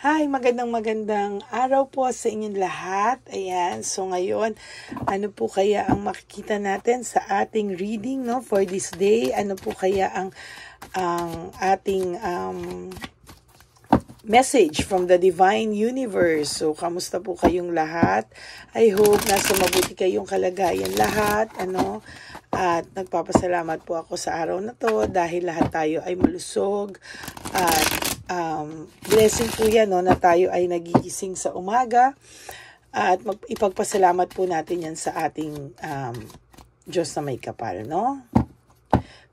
Hi, magandang araw po sa inyong lahat. Ayan, so ngayon, ano po kaya ang makikita natin sa ating reading, no, for this day? Ano po kaya ang ating message from the Divine Universe? So, kamusta po kayong lahat? I hope nasa mabuti kayong kalagayan lahat, ano? At nagpapasalamat po ako sa araw na to dahil lahat tayo ay malusog at blessing po yan, no, na tayo ay nagigising sa umaga at ipagpasalamat po natin yan sa ating Diyos na may kapal, no?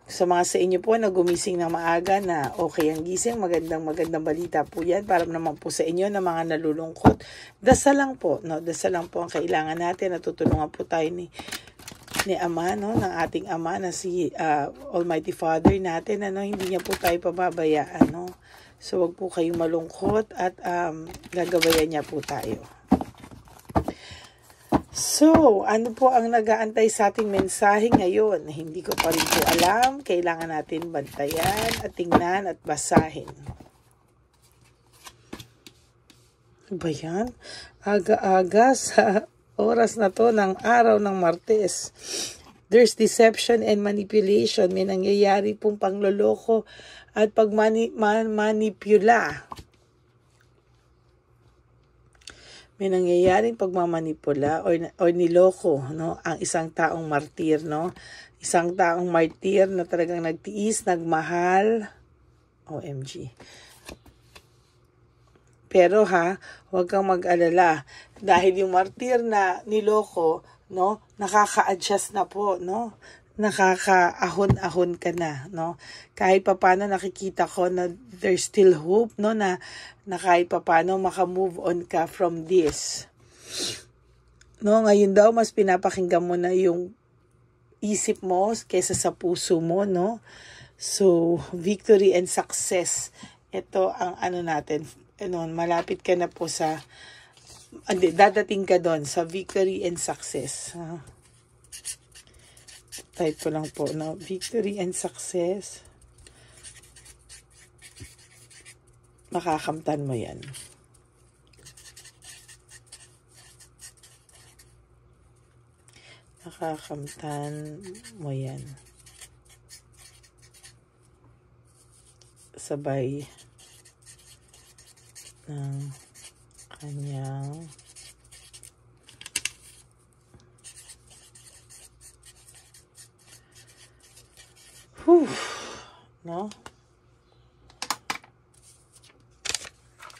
Sa mga sa inyo po na gumising na maaga na okay ang gising, magandang balita po yan para naman po sa inyo na mga nalulungkot. Dasal lang po, no? Dasal lang po ang kailangan natin. Natutulungan po tayo ni Ama, no, ng ating Ama na si Almighty Father natin, ano, hindi niya po tayo pababayaan, no. So wag po kayong malungkot at gagabayan niya po tayo. So, ano po ang nag-aantay sa ating mensahe ngayon? Hindi ko pa rin po alam. Kailangan natin bantayan at tingnan at basahin. Ano ba yan? Aga-aga sa oras na to ng araw ng Martes. There's deception and manipulation. May nangyayari pong pangloloko at pagmanipula. May nangyayaring pagmamanipula o niloko, no, ang isang taong martir, no? Isang taong martir na talagang nagtiis, nagmahal. OMG. Pero huwag kang mag-alala dahil yung martir na niloko, no, nakaka-adjust na po, no? Nakakaahon-ahon ka na, no? Kahit papaano nakikita ko na there's still hope, no, na kahit papaano maka-move on ka from this. No, ngayon daw mas pinapakinggan mo na yung isip mo kaysa sa puso mo, no? So, victory and success. Ito ang ano natin, ano, malapit ka na po sa dadating ka doon sa victory and success. Type ko lang po, no? Victory and success. Makakamtan mo yan. Makakamtan mo yan. Sabay ng kanyang no?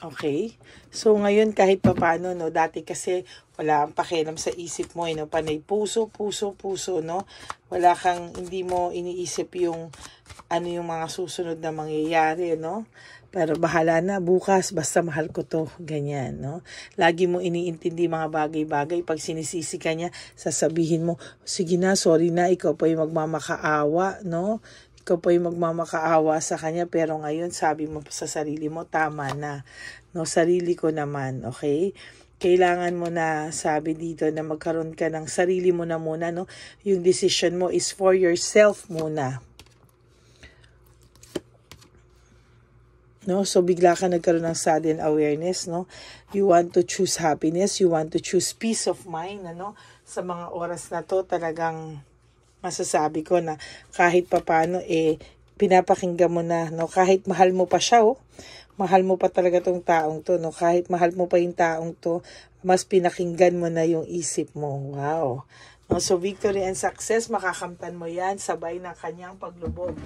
Okay. So, ngayon kahit papaano, no, dati kasi wala ang pakialam sa isip mo, no? Panay puso, no? Wala kang, hindi mo iniisip yung, ano yung mga susunod na mangyayari, no? Pero bahala na, bukas, basta mahal ko to, ganyan, no? Lagi mo iniintindi mga bagay-bagay, pag sinisisi ka niya, sasabihin mo, sige na, sorry na, ikaw pa yung magmamakaawa, no? Ikaw pa yung magmamakaawa sa kanya, pero ngayon sabi mo sa sarili mo, tama na, no? Sarili ko naman, okay? Kailangan mo na, sabi dito, na magkaroon ka ng sarili mo na muna, no? Yung decision mo is for yourself muna. No? So, bigla ka nagkaroon ng sudden awareness, no? You want to choose happiness, you want to choose peace of mind, ano? Sa mga oras na to, talagang masasabi ko na kahit papano, pinapakinggan mo na, no? Kahit mahal mo pa siya, mahal mo pa talaga tong taong to, no? Kahit mahal mo pa yung taong to, mas pinakinggan mo na yung isip mo. Wow. No? So, victory and success, makakamtan mo yan, sabay ng kanyang paglubog.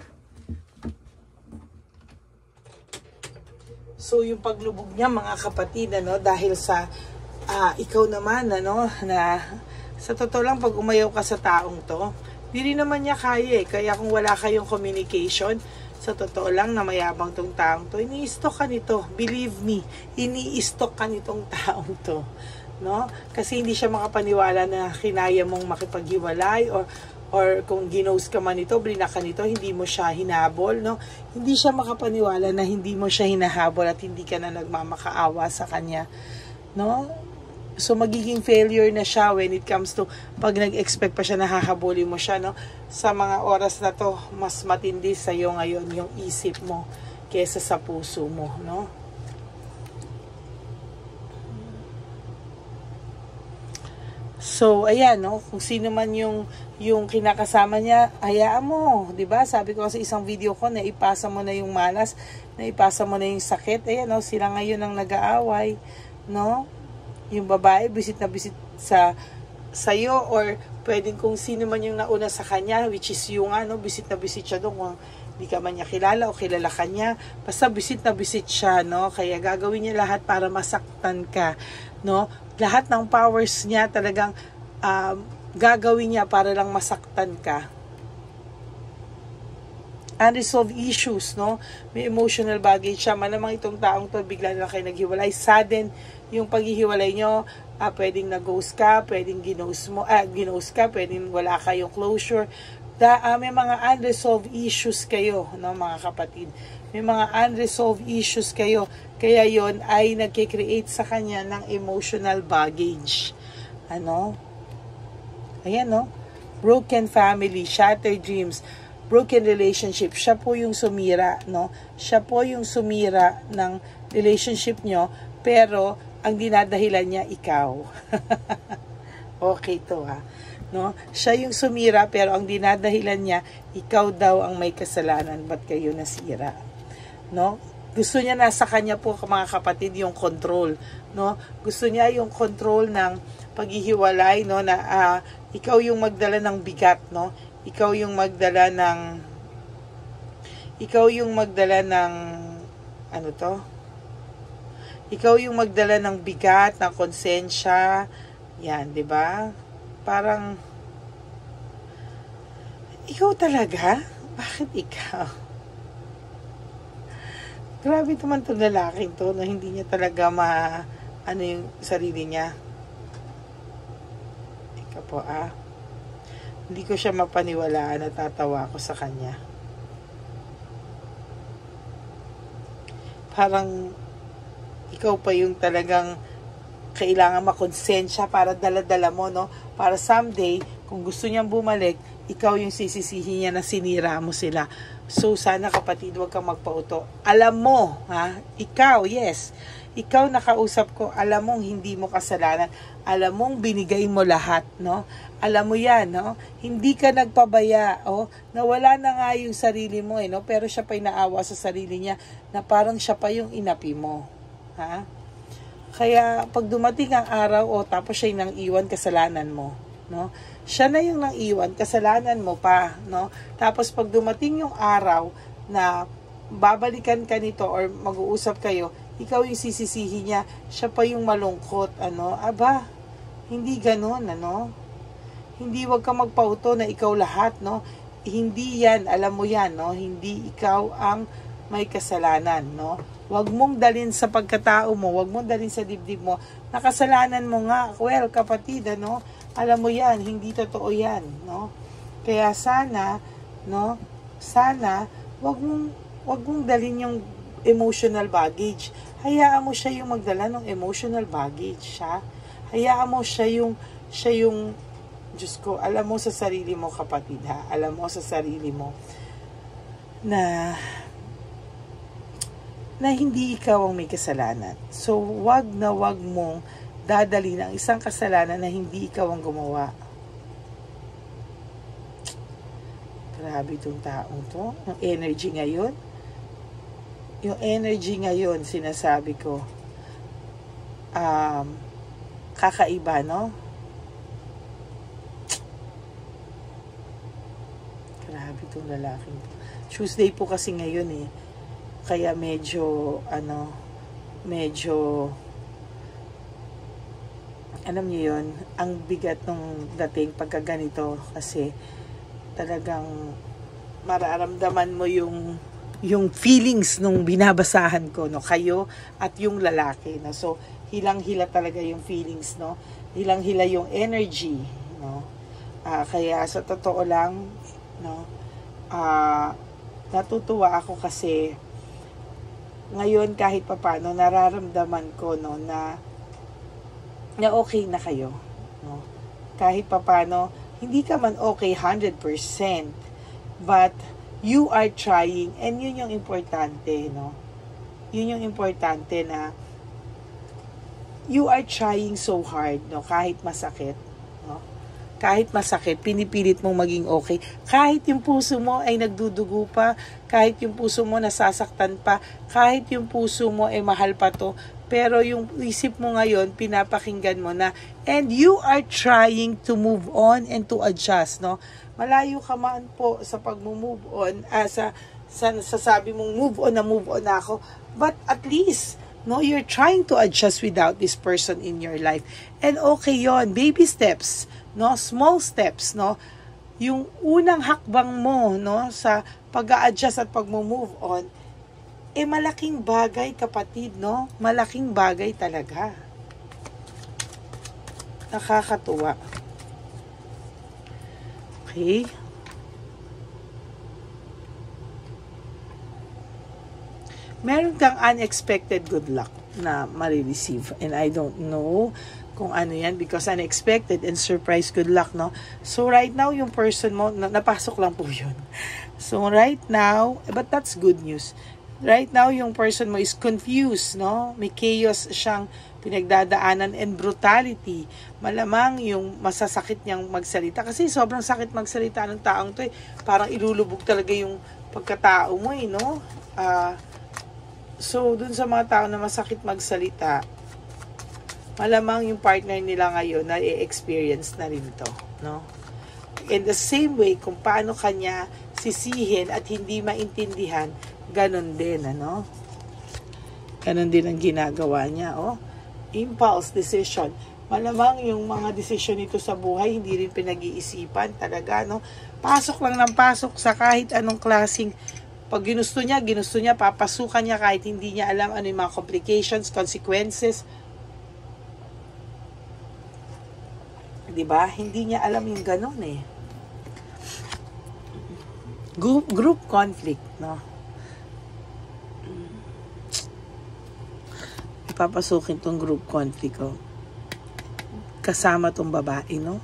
So, yung paglubog niya, mga kapatid, ano, dahil sa ikaw naman, ano, na sa totoo lang, pag umayaw ka sa taong to, hindi naman niya kaya, Kaya kung wala kayong communication, sa totoo lang na mayabang tong taong to, ini-stalk ka nito. Believe me, ini-stalk ka nitong taong to. No? Kasi hindi siya makapaniwala na kinaya mong makipaghiwalay or kung ginos ka man ito, blinak ka nito, hindi mo siya hinabol, no? Hindi siya makapaniwala na hindi mo siya hinahabol at hindi ka na nagmamakaawa sa kanya, no? So, magiging failure na siya when it comes to, pag nag-expect pa siya na hahabulin mo siya, no? Sa mga oras na to, mas matindi sa'yo ngayon yung isip mo kesa sa puso mo, no? So, ayan, no? Kung sino man yung kinakasama niya, hayaan mo, 'di ba? Sabi ko sa isang video ko na ipasa mo na yung malas, na ipasa mo na yung sakit. Ayan, no? Sila ngayon ang nag-aaway, no? Yung babae, bisit na bisit sa'yo, or pwedeng kung sino man yung nauna sa kanya, which is yung ano, bisit na bisit siya doon kung hindi ka man niya kilala o kilala ka niya. Basta bisit na bisit siya, no? Kaya gagawin niya lahat para masaktan ka, no? Lahat ng powers niya talagang gagawin niya para lang masaktan ka. Unresolved issues, no? May emotional baggage siya. Malamang itong taong to, bigla na kayo naghiwalay. Sudden yung paghihiwalay nyo, pwedeng nag-ghost ka, pwedeng ginose ka, pwedeng wala kayong closure. May mga unresolved issues kayo, no, mga kapatid. May mga unresolved issues kayo. Kaya yon ay nagkikreate sa kanya ng emotional baggage. Ano? Ayan, no? Broken family, shattered dreams, broken relationship. Siya po yung sumira, no? Siya po yung sumira ng relationship nyo, pero ang dinadahilan niya, ikaw. Okay to, ha? No? Siya yung sumira, pero ang dinadahilan niya, ikaw daw ang may kasalanan, ba't kayo nasira? No? Gusto niya nasa kanya po, mga kapatid, yung control, no? Gusto niya yung control ng paghihiwalay, no, na ikaw yung magdala ng bigat, no? Ikaw yung magdala ng ano to? Ikaw yung magdala ng bigat, ng konsensya. Yan, 'di ba? Parang ikaw talaga? Bakit ikaw? Grabe naman 'tong lalaking to, na hindi niya talaga ano yung sarili niya. Ika po, hindi ko siya mapaniwalaan, natatawa ako sa kanya. Parang ikaw pa yung talagang kailangan makonsensya para dala-dala mo, no? Para someday, kung gusto niyang bumalik, ikaw yung sisisihin niya na sinira mo sila. So, sana kapatid, huwag kang magpauto. Alam mo, ikaw, yes, ikaw nakausap ko, alam mong hindi mo kasalanan. Alam mong binigay mo lahat, no? Alam mo yan, no? Hindi ka nagpabaya, nawala na nga yung sarili mo, no? Pero siya pa'y naawa sa sarili niya na parang siya pa yung inapi mo. Kaya pag dumating ang araw, tapos siya yung nang iwan, kasalanan mo, no? Siya na yung nang iwan, kasalanan mo pa, no? Tapos pag dumating yung araw na babalikan ka nito or mag-uusap kayo, ikaw yung sisisihin niya, siya pa yung malungkot, aba, hindi ganun, hindi, wag ka magpauto na ikaw lahat, no? Hindi yan, alam mo yan, no? Hindi ikaw ang may kasalanan, no? Wag mong dalhin sa pagkatao mo, wag mong dalhin sa dibdib mo, nakasalanan mo nga. Well, kapatid, alam mo yan, hindi totoo yan, no? Kaya sana, no? Sana, wag mong dalhin yung emotional baggage. Hayaan mo siya yung magdala ng emotional baggage, Hayaan mo siya yung, Diyos ko, alam mo sa sarili mo, kapatid, alam mo sa sarili mo na hindi ikaw ang may kasalanan. So, wag mong dadali ng isang kasalanan na hindi ikaw ang gumawa. Grabe itong taong to. Yung energy ngayon, sinasabi ko, kakaiba, no? Grabe itong lalaking to. Tuesday po kasi ngayon, kaya medyo alam niyo yun, ang bigat ng dating pagka ganito, kasi talagang mararamdaman mo yung feelings nung binabasahan ko, no, kayo at yung lalaki, no. So hilang-hila talaga yung feelings, no, hilang-hila yung energy, no. Kaya sa totoo lang, no, natutuwa ako kasi ngayon kahit papano nararamdaman ko, no, na okay na kayo, no? Kahit papano hindi ka man okay 100%, but you are trying, and yun yung importante, no? Yun yung importante, na you are trying so hard, no? Kahit masakit, kahit masakit, pinipilit mong maging okay. Kahit yung puso mo ay nagdudugo pa, kahit yung puso mo nasasaktan pa, kahit yung puso mo ay mahal pa to, pero yung isip mo ngayon, pinapakinggan mo na, and you are trying to move on and to adjust, no? Malayo ka man po sa pag-move on, sa sabi mong move on na ako, but at least, no, you're trying to adjust without this person in your life. And okay yon, baby steps, no, small steps, no. Yung unang hakbang mo, no, sa pag-a-adjust at pag-move on, malaking bagay, kapatid, no? Malaking bagay talaga. Nakakatuwa. Okay? Meron kang unexpected good luck na marireceive. And I don't know kung ano yan because unexpected and surprise good luck, no? So right now, yung person mo, napasok lang po yun. So right now, but that's good news. Right now, yung person mo is confused, no? May chaos siyang pinagdadaanan and brutality. Malamang yung masasakit niyang magsalita. Kasi sobrang sakit magsalita ng taong to eh. Parang ilulubog talaga yung pagkatao mo eh, no? So, dun sa mga tao na masakit magsalita, malamang yung partner nila ngayon na i-experience na rin to, no? In the same way, kung paano kanya sisihin at hindi maintindihan, ganon din, ano? Ganon din ang ginagawa niya, oh. Impulse decision. Malamang yung mga decision nito sa buhay, hindi rin pinag-iisipan talaga, no? Pasok lang ng pasok sa kahit anong klaseng pag ginusto niya, papasukan niya kahit hindi niya alam ano yung mga complications, consequences. Diba? Hindi niya alam yung ganon eh. Group conflict, no? Ipapasukin tong group conflict, oh. Kasama tong babae, no?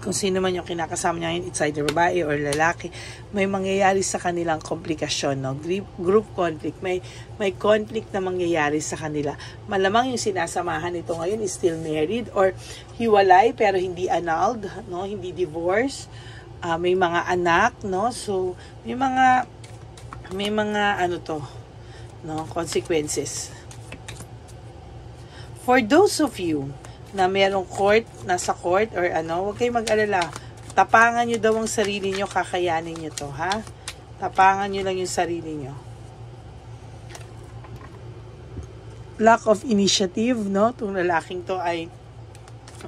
Kung sino man yung kinakasama niya yun, it's either babae or lalaki, may mangyayari sa kanilang komplikasyon, no? Group conflict, may conflict na mangyayari sa kanila. Malamang yung sinasamahan nito ngayon is still married or hiwalay pero hindi annulled, no? Hindi divorce. May mga anak, no? So, may mga ano to, no? Consequences. For those of you na merong nasa court or ano, huwag kayong mag-alala. Tapangan nyo daw ang sarili nyo, kakayanin nyo to, ha? Tapangan nyo lang yung sarili nyo. Lack of initiative, no? Itong lalaking to ay,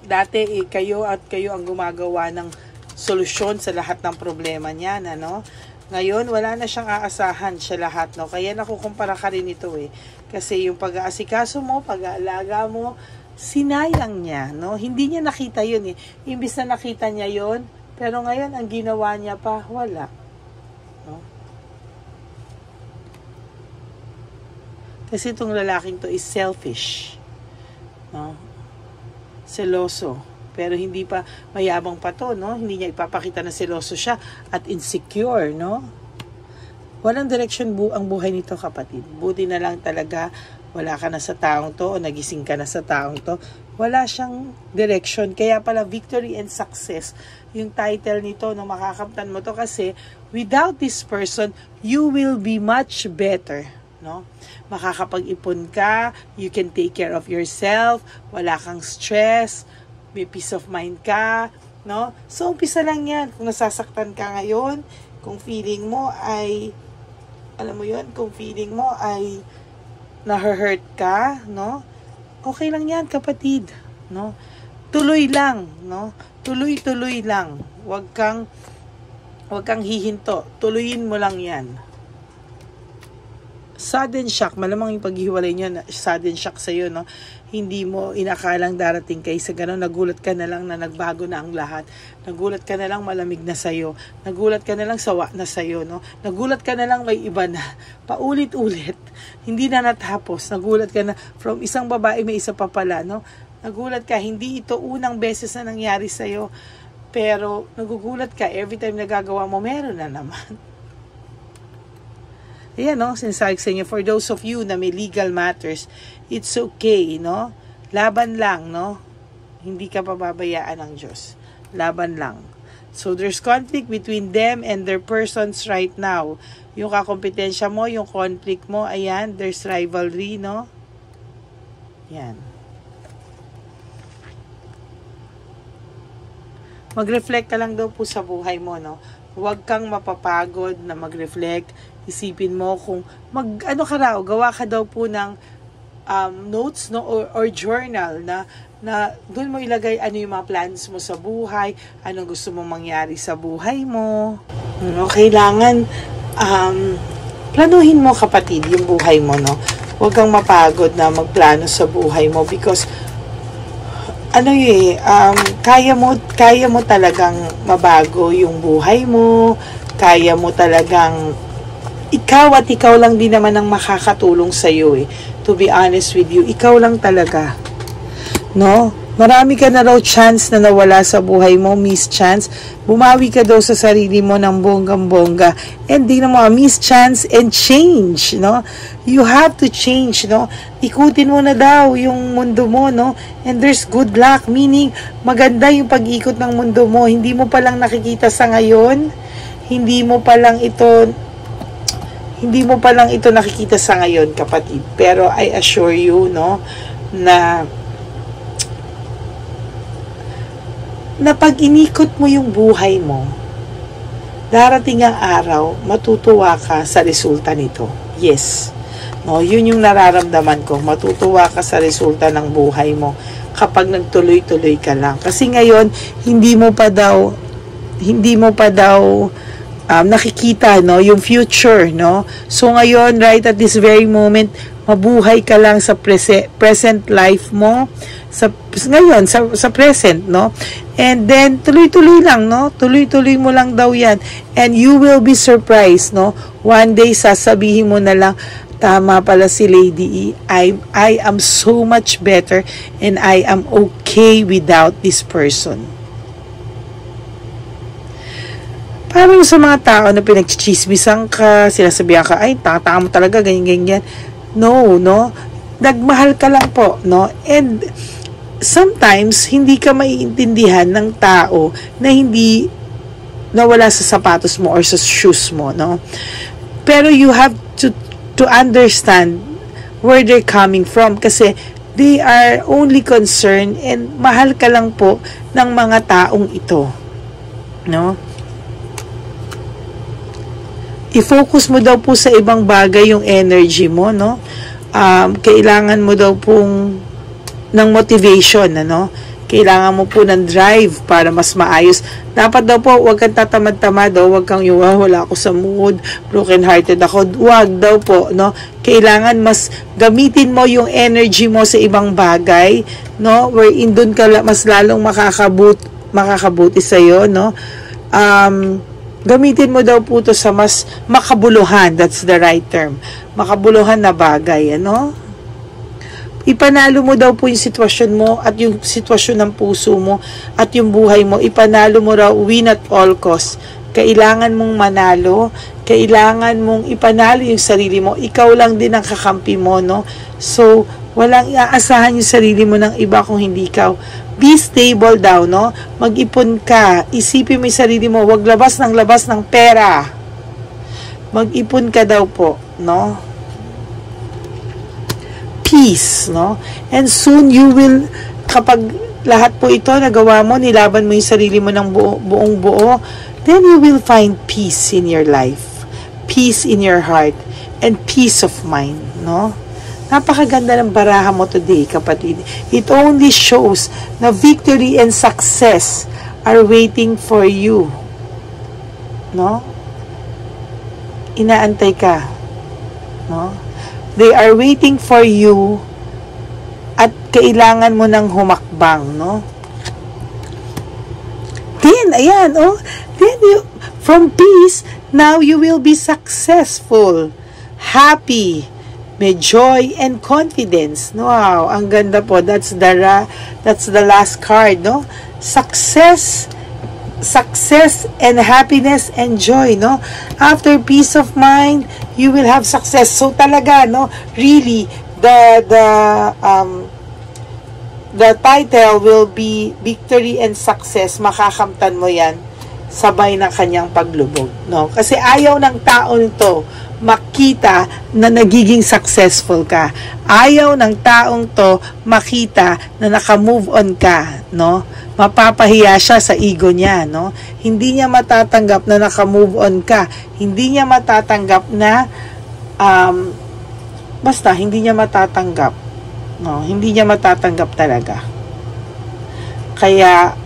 dati kayo ang gumagawa ng solusyon sa lahat ng problema niya, ano? Ngayon, wala na siyang aasahan siya lahat, no? Kaya nakukumpara ka rin ito, eh. Kasi yung pag-aasikaso mo, pag-aalaga mo, sinayang niya, no? Hindi niya nakita yun eh. Imbis na nakita niya yun, pero ngayon ang ginawa niya pa, wala. No? Kasi itong lalaking to is selfish. No? Seloso. Pero hindi pa, mayabang pa to, no? Hindi niya ipapakita na seloso siya at insecure, no? Walang direction ang buhay nito, kapatid. Buti na lang talaga wala ka na sa taong to o nagising ka na sa taong to. Wala siyang direction. Kaya pala victory and success yung title nito, no, makakamtan mo to kasi without this person, you will be much better. No? Makakapag-ipon ka, you can take care of yourself, wala kang stress, may peace of mind ka. No? So, umpisa lang yan. Kung nasasaktan ka ngayon, kung feeling mo ay, alam mo yun, kung feeling mo ay na-hurt ka, no? Okay lang yan, kapatid, no? Tuloy lang, no? Tuloy-tuloy lang. Huwag kang hihinto. Tuloyin mo lang yan. Sudden shock, malamang yung paghihiwalay nyo, sudden shock sa'yo, no? Hindi mo inakalang darating kayo sa gano'n. Nagulat ka na lang na nagbago na ang lahat. Nagulat ka na lang malamig na sa'yo. Nagulat ka na lang sawa na sa'yo, no? Nagulat ka na lang may iba na. Paulit-ulit. Hindi na natapos. Nagulat ka na from isang babae may isa pa pala, no? Nagulat ka, hindi ito unang beses na nangyari sa'yo. Pero nagugulat ka, every time nagagawa mo, meron na naman. Ayan, no? Sinasabi sa inyo, for those of you na may legal matters, it's okay, no? Laban lang, no? Hindi ka pababayaan ng Diyos. Laban lang. So, there's conflict between them and their persons right now. Yung kakompetensya mo, yung conflict mo, ayan, there's rivalry, no? Yan. Mag-reflect ka lang daw po sa buhay mo, no? Huwag kang mapapagod na mag-reflect. Isipin mo kung gawa ka daw po ng notes, no? Or journal na doon mo ilagay ano yung mga plans mo sa buhay, anong gusto mong mangyari sa buhay mo. No? Kailangan planuhin mo, kapatid, yung buhay mo, no? Huwag kang mapagod na magplano sa buhay mo because kaya mo talagang mabago yung buhay mo, kaya mo talagang ikaw lang din naman ang makakatulong sa iyo To be honest with you, ikaw lang talaga. No? Marami ka na raw chance na nawala sa buhay mo, miss chance. Bumawi ka daw sa sarili mo ng bonggang-bongga. And di na mo, miss chance and change, no? You have to change, no? Ikutin mo na daw yung mundo mo, no? And there's good luck, meaning maganda yung pag-ikot ng mundo mo. Hindi mo palang nakikita sa ngayon. Hindi mo palang ito nakikita sa ngayon, kapatid. Pero I assure you, no, na pag inikot mo yung buhay mo, darating ang araw, matutuwa ka sa resulta nito. Yes. No, yun yung nararamdaman ko. Matutuwa ka sa resulta ng buhay mo kapag nagtuloy-tuloy ka lang. Kasi ngayon, hindi mo pa daw nakikita, no, yung future, no? So ngayon, right at this very moment, mabuhay ka lang sa present life mo, sa present, no? And then tuloy-tuloy lang, no? Tuloy-tuloy mo lang daw 'yan. And you will be surprised, no? One day sasabihin mo na lang, tama pala si Lady E. I am so much better and I am okay without this person. Parang sa mga tao na pinagchichismisan ka, sinasabihan ka, ay, tata mo talaga, ganyan-ganyan. No, no? Nagmahal ka lang po, no? And sometimes, hindi ka maiintindihan ng tao na hindi nawala sa sapatos mo or sa shoes mo, no? Pero you have to understand where they're coming from kasi they are only concerned and mahal ka lang po ng mga taong ito, no? I-focus mo daw po sa ibang bagay yung energy mo, no? Kailangan mo daw pong ng motivation, ano? Kailangan mo po ng drive para mas maayos. Dapat daw po, huwag kang tatamad-tamad, huwag kang wala ako sa mood, broken-hearted ako. Huwag daw po, no? Kailangan mas gamitin mo yung energy mo sa ibang bagay, no? Wherein doon ka mas lalong makakabuti sa'yo, no? Gamitin mo daw po ito sa mas makabuluhan. That's the right term. Makabuluhan na bagay, ano? Ipanalo mo daw po yung sitwasyon mo at yung sitwasyon ng puso mo at yung buhay mo. Ipanalo mo raw, win at all costs. Kailangan mong manalo. Kailangan mong ipanalo yung sarili mo. Ikaw lang din ang kakampi mo, no? So, walang iaasahan yung sarili mo ng iba kung hindi ikaw. Be stable daw, no? Mag-ipon ka. Isipin mo yung sarili mo. Huwag labas ng pera. Mag-ipon ka daw po, no? Peace, no? And soon you will, kapag lahat po ito nagawa mo, nilaban mo yung sarili mo ng buong buo, then you will find peace in your life. Peace in your heart. And peace of mind, no? Napakaganda ng baraha mo today, kapatid. It only shows na victory and success are waiting for you. No? Inaantay ka. No? They are waiting for you at kailangan mo ng humakbang, no? Then, ayan, oh. Then, from peace, now you will be successful, happy, may joy and confidence. Wow, ang ganda po. That's the last card, no? Success and happiness and joy, no? After peace of mind, you will have success. So talaga, no? Really, the title will be Victory and Success. Makakamtan mo yan sabay ng kanyang paglubog, no? Kasi ayaw ng taon to makita na nagiging successful ka. Ayaw ng taong to makita na naka-move on ka, no? Mapapahiya siya sa ego niya, no? Hindi niya matatanggap na naka-move on ka. Hindi niya matatanggap na basta hindi niya matatanggap, no? Hindi niya matatanggap talaga. Kaya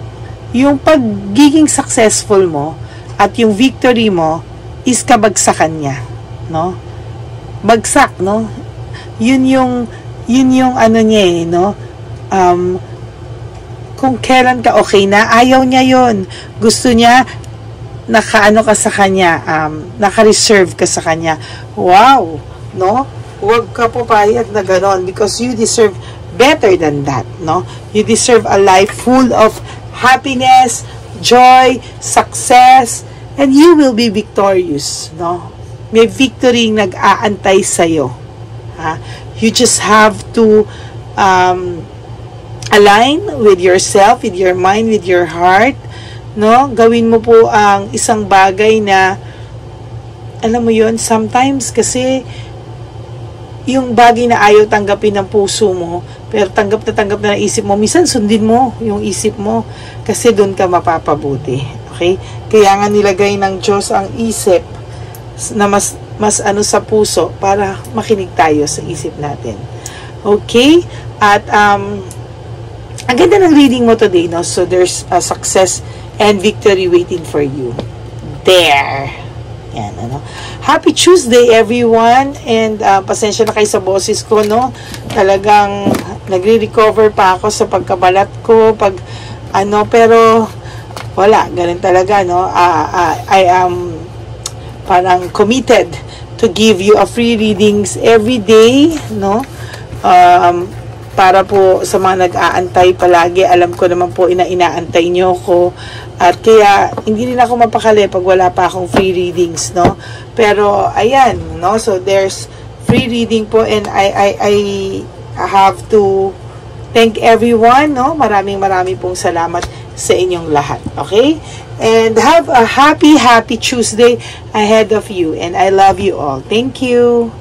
yung pagiging successful mo at yung victory mo is kabagsakan niya, no? Bagsak, no? Yun yung ano niya, no? Kung kailan ka okay na, ayaw niya yun. Gusto niya naka-ano ka sa kanya, naka-reserve ka sa kanya. Wow, no? Huwag ka papayag na ganon because you deserve better than that, no? You deserve a life full of happiness, joy, success, and you will be victorious, no? May victory nag-aantay sa'yo. Ha? You just have to align with yourself, with your mind, with your heart, no? Gawin mo po ang isang bagay na, alam mo yun, sometimes kasi yung bagay na ayaw tanggapin ng puso mo, pero tanggap na ng isip mo, minsan sundin mo yung isip mo kasi doon ka mapapabuti. Okay? Kaya nga nilagay ng Diyos ang isip na mas ano sa puso para makinig tayo sa isip natin. Okay? At ang ganda ng reading mo today, no? So there's a success and victory waiting for you. There. Yan, ano. Happy Tuesday, everyone. And pasensya na kayo sa boses ko, no? Talagang nagre-recover pa ako sa pagkabalat ko, pero wala, ganun talaga, no? I am parang committed to give you a free readings every day, no? Para po sa mga nag-aantay palagi, alam ko naman po inaantay nyo ko. At kaya, hindi rin ako mapakali pag wala pa akong free readings, no? Pero, ayan, no? So, there's free reading po and I have to thank everyone, no? Maraming pong salamat sa inyong lahat, okay? And have a happy Tuesday ahead of you. And I love you all. Thank you.